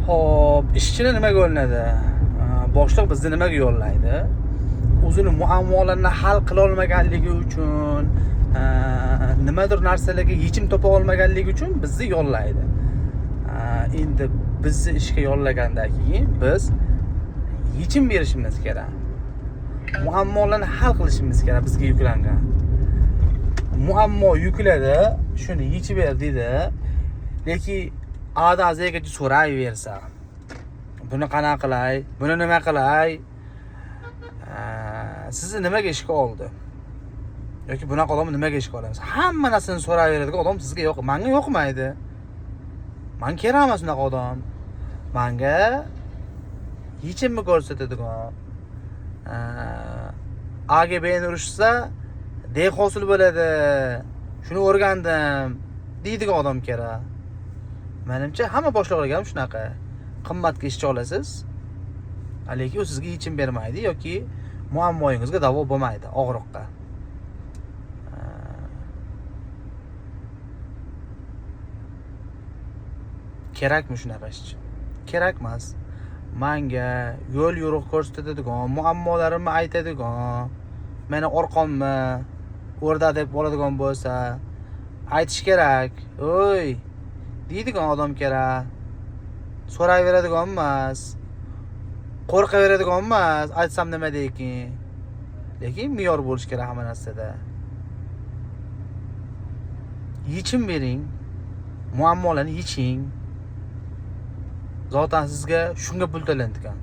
Xo'p, ishchini nimaga yo'llanadi? Boshliq bizni nimaga yo'llaydi? O'zini muammolarini hal qila olmaganligi uchun, nimadir narsalarga yechim topa olmaganligi uchun bizni yo'llaydi. Endi bizni ishga yo'llagandan keyin biz yechim berishimiz kerak. Muammolarni hal qilishimiz kerak bizga yuklangan. Muammo yukladi, shuni yechib ber dedi. Lekin a'zagacha so'rayversa, buni qanaqa qilay, buni nima qilay, sizni nimaga ishga oldi yoki bunaqa odamni nimaga ishga olamiz, hamma narsani so'rayveradigan odam sizga yo'q. Menga yoqmaydi, men kerak emas unaqa odam. Menga yechimni ko'rsatadigan, A'ga B'ni urishsa D hosil bo'ladi, shuni o'rgandim deydigan odam kerak. Menimcha hamma boshliqlar ham shunaqa. Qimmatga ishchi olasiz, lekin u sizga yechim bermaydi yoki muammoyingizga davo bo'lmaydi, og'riqqa. Kerakmi shunaqa ishchi? Kerak emas. Menga yo'l yo'riq ko'rsatadigan, muammolarimni aytadigan, meni orqamni o'rda deb oladigan bo'lsa, aytish kerak. O'y, deydigan odam kerak. So'rayveradigan emas, qo'rqaveradigan emas, aytsam nima deykin. Lekin me'yor bo'lish kerak hamma narsada. Yechim bering, muammolarni yeching. Zotan sizga shunga pul to'lanadigan.